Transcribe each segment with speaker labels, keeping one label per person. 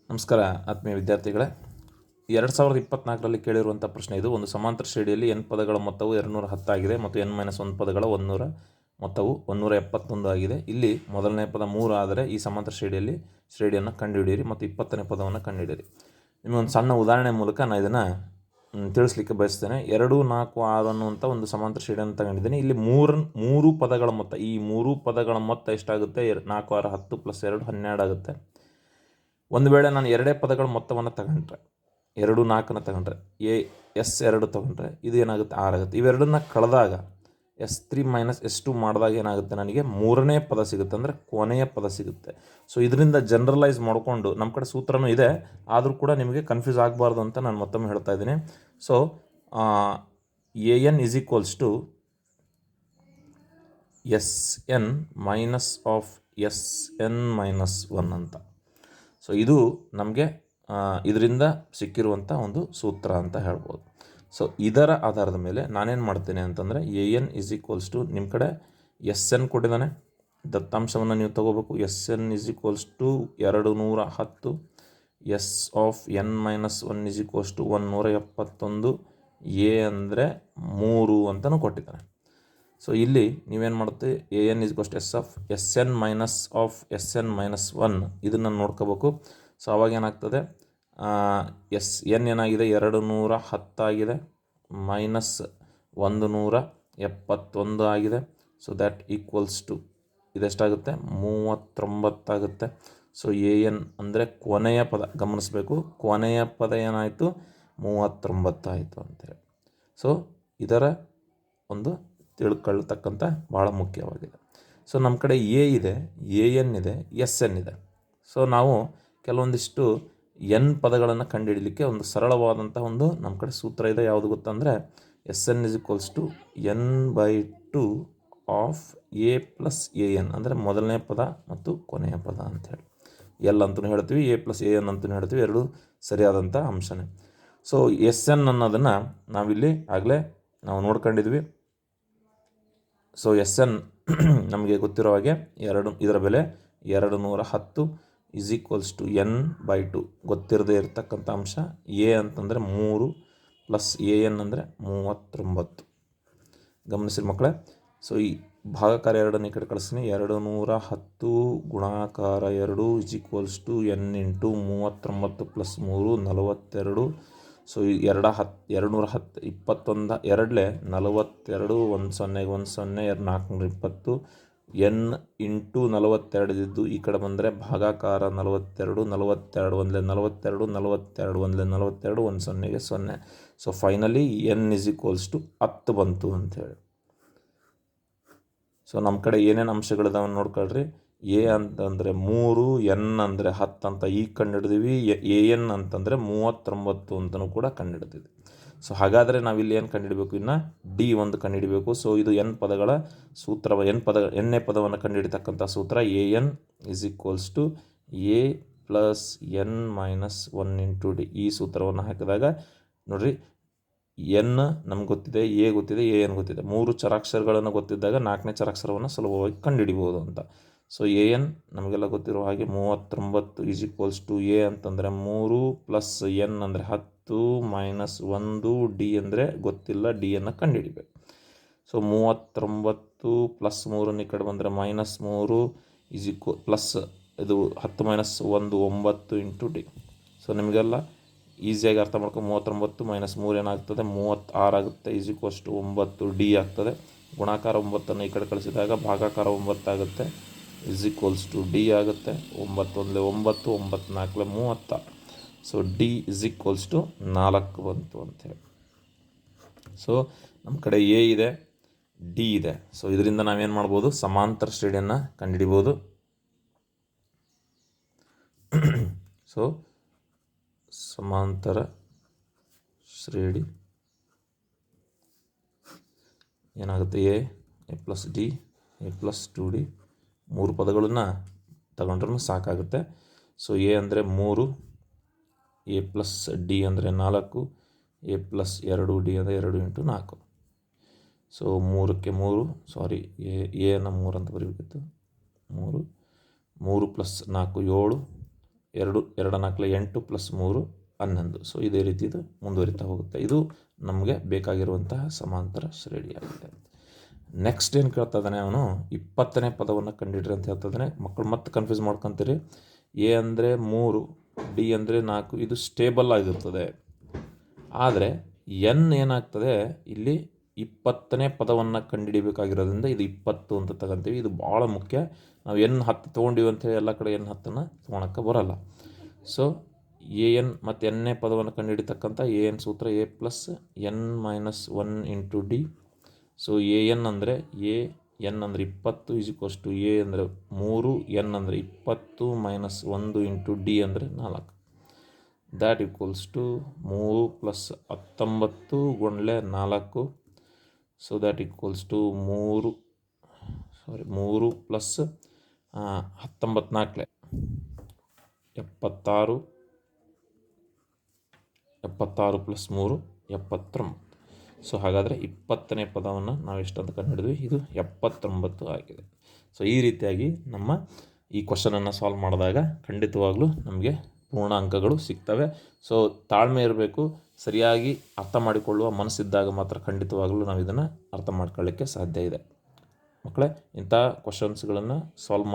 Speaker 1: ನಮಸ್ಕಾರ ಆತ್ಮೀಯ ವಿದ್ಯಾರ್ಥಿಗಳೇ. 2024ರಲ್ಲಿ ಕೇಳಿರುವಂಥ ಪ್ರಶ್ನೆ ಇದು. ಒಂದು ಸಮಾಂತರ ಶ್ರೇಣಿಯಲ್ಲಿ n ಪದಗಳ ಮೊತ್ತವು 210 ಆಗಿದೆ ಮತ್ತು n-1 ಪದಗಳ 100 ಮೊತ್ತವು 171 ಆಗಿದೆ. ಇಲ್ಲಿ ಮೊದಲನೇ ಪದ 3 ಆದರೆ ಈ ಸಮಾಂತರ ಶ್ರೇಣಿಯನ್ನು ಕಂಡುಹಿಡಿಯಿರಿ ಮತ್ತು 20ನೇ ಪದವನ್ನು ಕಂಡುಹಿಡಿಯಿರಿ. ನಿಮಗೊಂದು ಸಣ್ಣ ಉದಾಹರಣೆ ಮೂಲಕ ನಾನು ಇದನ್ನು ತಿಳಿಸ್ಲಿಕ್ಕೆ ಬಯಸ್ತೇನೆ. 2, 4, 6 ಅನ್ನುವಂಥ ಒಂದು ಸಮಾಂತರ ಶ್ರೇಣಿಯನ್ನು ತಗೊಂಡಿದ್ದೀನಿ. ಇಲ್ಲಿ ಮೂರು ಪದಗಳ ಮೊತ್ತ, ಈ ಮೂರು ಪದಗಳ ಮೊತ್ತ ಎಷ್ಟಾಗುತ್ತೆ? 4, 6, 10 + 2 12 ಆಗುತ್ತೆ. ಒಂದು ವೇಳೆ ನಾನು ಎರಡೇ ಪದಗಳ ಮೊತ್ತವನ್ನು ತಗೊಂಡ್ರೆ, 2, 4 ತಗೊಂಡ್ರೆ, S2 ತಗೊಂಡ್ರೆ ಇದು ಏನಾಗುತ್ತೆ? 6 ಆಗುತ್ತೆ. ಇವೆರಡನ್ನ ಕಳೆದಾಗ S3 - S2 ಮಾಡಿದಾಗ ಏನಾಗುತ್ತೆ? ನನಗೆ ಮೂರನೇ ಪದ ಸಿಗುತ್ತೆ, ಅಂದರೆ ಕೊನೆಯ ಪದ ಸಿಗುತ್ತೆ. ಸೊ ಇದರಿಂದ ಜನರಲೈಸ್ ಮಾಡಿಕೊಂಡು, ನಮ್ಮ ಕಡೆ ಸೂತ್ರನೂ ಇದೆ, ಆದರೂ ಕೂಡ ನಿಮಗೆ ಕನ್ಫ್ಯೂಸ್ ಆಗಬಾರ್ದು ಅಂತ ನಾನು ಮತ್ತೊಮ್ಮೆ ಹೇಳ್ತಾ ಇದ್ದೀನಿ. ಸೊ AN = SN - SN-1 ಅಂತ. ಸೊ ಇದು ನಮಗೆ ಇದರಿಂದ ಸಿಕ್ಕಿರುವಂಥ ಒಂದು ಸೂತ್ರ ಅಂತ ಹೇಳ್ಬೋದು. ಸೊ ಇದರ ಆಧಾರದ ಮೇಲೆ ನಾನೇನು ಮಾಡ್ತೇನೆ ಅಂತಂದರೆ, AN = ನಿಮ್ಮ ಕಡೆ SN ಕೊಟ್ಟಿದ್ದಾನೆ, ದತ್ತಾಂಶವನ್ನು ನೀವು ತಗೋಬೇಕು. SN = 210, S(n-1) = 171, A ಅಂದರೆ 3 ಅಂತಲೂ ಕೊಟ್ಟಿದ್ದಾನೆ. ಸೊ ಇಲ್ಲಿ ನೀವೇನು ಮಾಡುತ್ತೆ? AN = SN-1 ಇದನ್ನು ನೋಡ್ಕೋಬೇಕು. ಸೊ ಅವಾಗ ಏನಾಗ್ತದೆ? SN ಏನಾಗಿದೆ? 210 ಆಗಿದೆ, -171 ಆಗಿದೆ. ಸೊ ದ್ಯಾಟ್ ಈಕ್ವಲ್ಸ್ ಟು ಇದೆಷ್ಟಾಗುತ್ತೆ? 39 ಆಗುತ್ತೆ. ಸೊ AN ಅಂದರೆ ಕೊನೆಯ ಪದ, ಗಮನಿಸಬೇಕು, ಕೊನೆಯ ಪದ ಏನಾಯಿತು? 39 ಆಯಿತು ಅಂತೇಳಿ. ಸೊ ಇದರ ಒಂದು ತಿಳ್ಕೊಳ್ತಕ್ಕಂಥ ಭಾಳ ಮುಖ್ಯವಾಗಿದೆ. ಸೊ ನಮ್ಮ ಕಡೆ A ಇದೆ, AN ಇದೆ, SN ಇದೆ. ಸೊ ನಾವು ಕೆಲವೊಂದಿಷ್ಟು n ಪದಗಳನ್ನು ಕಂಡುಹಿಡಲಿಕ್ಕೆ ಒಂದು ಸರಳವಾದಂಥ ಒಂದು ನಮ್ಮ ಕಡೆ ಸೂತ್ರ ಇದೆ. ಯಾವುದು ಗೊತ್ತಂದರೆ, SN = n/2 of A + AN, ಅಂದರೆ ಮೊದಲನೇ ಪದ ಮತ್ತು ಕೊನೆಯ ಪದ ಅಂಥೇಳಿ. L ಅಂತಲೂ ಹೇಳ್ತೀವಿ, A + AN ಅಂತಲೂ ಹೇಳ್ತೀವಿ, ಎರಡು ಸರಿಯಾದಂಥ ಅಂಶನೇ. ಸೊ SN ಅನ್ನೋದನ್ನು ನಾವಿಲ್ಲಿ ಆಗಲೇ ನಾವು ನೋಡ್ಕೊಂಡಿದ್ವಿ. ಸೊ SN ನಮಗೆ ಗೊತ್ತಿರೋ ಹಾಗೆ ಇದರ ಬೆಲೆ 210 = n/2. ಗೊತ್ತಿರದೇ ಇರತಕ್ಕಂಥ ಅಂಶ. A ಅಂತಂದರೆ 3 + AN ಅಂದರೆ 39. ಗಮನಿಸಿರಿ ಮಕ್ಕಳೇ. ಸೊ ಈ ಭಾಗಾಕಾರ 2 ಈ ಕಡೆ ಕಳಿಸ್ತೀನಿ. 210 ಗುಣಾಕಾರ 2 = n × 39 + 3 42. ಸೊ 210 21 2 42, 1 0 1 0 420, n × 42 ಇದ್ದು ಈ ಕಡೆ ಬಂದರೆ ಭಾಗಾಕಾರ 42 42 1 42 42 1 42 1 0 0. ಸೊ ಫೈನಲಿ n = 10 ಬಂತು ಅಂಥೇಳಿ. ಸೊ ನಮ್ಮ ಕಡೆ ಏನೇನು ಅಂಶಗಳಿದಾವೆ ನೋಡ್ಕೊಳ್ರಿ. A ಅಂತಂದರೆ 3, N ಅಂದರೆ 10 ಅಂತ ಈಗ ಕಂಡುಹಿಡಿದೀವಿ. AN ಅಂತಂದರೆ 39 ಅಂತಲೂ ಕೂಡ ಕಂಡುಹಿಡಿದಿದ್ವಿ. ಸೊ ಹಾಗಾದರೆ ನಾವಿಲ್ಲಿ ಏನು ಕಂಡುಹಿಡಬೇಕು? ಇನ್ನು D ಒಂದು ಕಂಡುಹಿಡಬೇಕು. ಸೊ ಇದು n ಪದಗಳ ಸೂತ್ರ, n-ನೇ ಪದವನ್ನು ಕಂಡುಹಿಡಿತಕ್ಕಂಥ ಸೂತ್ರ AN = A + n-1 × D. ಈ ಸೂತ್ರವನ್ನು ಹಾಕಿದಾಗ ನೋಡಿರಿ, n ನಮ್ಗೆ ಗೊತ್ತಿದೆ, A ಗೊತ್ತಿದೆ, AN ಗೊತ್ತಿದೆ. 3 ಚರಾಕ್ಷರಗಳನ್ನು ಗೊತ್ತಿದ್ದಾಗ 4ನೇ ಚರಾಕ್ಷರವನ್ನು ಸುಲಭವಾಗಿ ಕಂಡುಹಿಡಿಬೋದು ಅಂತ. ಸೊ AN ನಮಗೆಲ್ಲ ಗೊತ್ತಿರೋ ಹಾಗೆ 39 = A ಅಂತಂದರೆ 3 + n ಅಂದರೆ 10 -1 D ಅಂದರೆ ಗೊತ್ತಿಲ್ಲ, D ಅನ್ನು ಕಂಡುಹಿಡಿಬೇಕು. ಸೊ 39 + 3 ಈ ಕಡೆ ಬಂದರೆ -3 ಪ್ಲಸ್ ಇದು 10 - 1 9 × D. ಸೊ ನಿಮಗೆಲ್ಲ ಈಸಿಯಾಗಿ ಅರ್ಥ ಮಾಡ್ಕೊ. 39 - 3 ಏನಾಗ್ತದೆ? 36 ಆಗುತ್ತೆ, = 9 D ಆಗ್ತದೆ. ಗುಣಾಕಾರ 9 ಈ ಕಡೆ ಕಳಿಸಿದಾಗ ಭಾಗಾಕಾರ 9 ಆಗುತ್ತೆ, = D ಆಗುತ್ತೆ. 9 1 9, 9 4 36. ಸೊ D = 4 ಬಂತು ಅಂಥೇಳಿ. ಸೊ ನಮ್ಮ ಕಡೆ A ಇದೆ, D ಇದೆ. ಸೊ ಇದರಿಂದ ನಾವೇನು ಮಾಡ್ಬೋದು? ಸಮಾಂತರ ಶ್ರೇಣಿಯನ್ನು ಕಂಡುಹಿಡಿಬೋದು. ಸೊ ಸಮಾಂತರ ಶ್ರೇಣಿ ಏನಾಗುತ್ತೆ? A + D, A + 2D, 3 ಪದಗಳನ್ನು ತಗೊಂಡ್ರೂ ಸಾಕಾಗುತ್ತೆ. ಸೊ A ಅಂದರೆ 3, A + D ಅಂದರೆ 4, A + 2D ಅಂದರೆ 2 × 4. ಸೊ 3ಕ್ಕೆ 3, ಸಾರಿ A ಅನ್ನು 3 ಅಂತ ಬರೀಬೇಕಿತ್ತು. 3 + 4 7, 2 8 + 3 11. ಸೊ ಇದೇ ರೀತಿ ಇದು ಮುಂದುವರಿತಾ ಹೋಗುತ್ತೆ. ಇದು ನಮಗೆ ಬೇಕಾಗಿರುವಂತಹ ಸಮಾಂತರ ಶ್ರೇಣಿಯಾಗಿದೆ. ನೆಕ್ಸ್ಟ್ ಏನು ಕೇಳ್ತಾ ಇದ್ದಾನೆ ಅವನು, 20ನೇ ಪದವನ್ನು ಕಂಡುಹಿಡ್ರಿ ಅಂತ ಹೇಳ್ತಾ ಇದ್ದಾನೆ. ಮಕ್ಕಳು ಮತ್ತೆ ಕನ್ಫ್ಯೂಸ್ ಮಾಡ್ಕೊತೀರಿ. ಎ ಅಂದರೆ 3, ಡಿ ಅಂದರೆ 4, ಇದು ಸ್ಟೇಬಲ್ ಆಗಿರ್ತದೆ. ಆದರೆ ಎನ್ ಏನಾಗ್ತದೆ, ಇಲ್ಲಿ 20ನೇ ಪದವನ್ನು ಕಂಡುಹಿಡಿಬೇಕಾಗಿರೋದ್ರಿಂದ ಇದು 20 ಅಂತ ತಗೊಂತೀವಿ. ಇದು ಭಾಳ ಮುಖ್ಯ. ನಾವು N10 ತೊಗೊಂಡಿವಿ ಅಂತೇಳಿ ಎಲ್ಲ ಕಡೆ N10ನ್ನು ತೊಗೊಳಕ್ಕೆ ಬರೋಲ್ಲ. ಸೊ AN ಮತ್ತು ಎನ್ನೇ ಪದವನ್ನು ಕಂಡುಹಿಡಿತಕ್ಕಂಥ AN ಸೂತ್ರ A + N - 1 × D. So AN ಅಂದರೆ N ಅಂದರೆ 20 = A ಅಂದರೆ 3, N ಅಂದರೆ 20 - 1 × D ಅಂದರೆ 4. That equals to 3 + 19 × 4. So that equals to 3 + 19 4 76 + 3 79. So ಹಾಗಾದರೆ 20ನೇ ಪದವನ್ನು ನಾವು ಎಷ್ಟಂತ ಕಂಡುಹಿಡಿದ್ವಿ, ಇದು 79 ಆಗಿದೆ. ಸೊ ಈ ರೀತಿಯಾಗಿ ನಮ್ಮ ಈ ಕ್ವಶನನ್ನು ಸಾಲ್ವ್ ಮಾಡಿದಾಗ ಖಂಡಿತವಾಗ್ಲೂ ನಮಗೆ ಪೂರ್ಣ ಅಂಕಗಳು ಸಿಗ್ತವೆ. ಸೊ ತಾಳ್ಮೆ ಇರಬೇಕು, ಸರಿಯಾಗಿ ಅರ್ಥ ಮಾಡಿಕೊಳ್ಳುವ ಮನಸ್ಸಿದ್ದಾಗ ಮಾತ್ರ ಖಂಡಿತವಾಗಲೂ ನಾವು ಇದನ್ನು ಅರ್ಥ ಮಾಡ್ಕೊಳ್ಳಿಕ್ಕೆ ಸಾಧ್ಯ ಇದೆ. ಮಕ್ಕಳೇ, ಇಂಥ ಕ್ವಶನ್ಸ್ಗಳನ್ನು ಸಾಲ್ವ್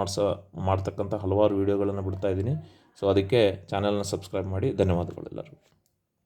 Speaker 1: ಮಾಡ್ತಕ್ಕಂಥ ಹಲವಾರು ವೀಡಿಯೋಗಳನ್ನು ಬಿಡ್ತಾ ಇದ್ದೀನಿ. ಸೊ ಅದಕ್ಕೆ ಚಾನಲ್ನ ಸಬ್ಸ್ಕ್ರೈಬ್ ಮಾಡಿ. ಧನ್ಯವಾದಗಳು ಎಲ್ಲರಿಗೂ.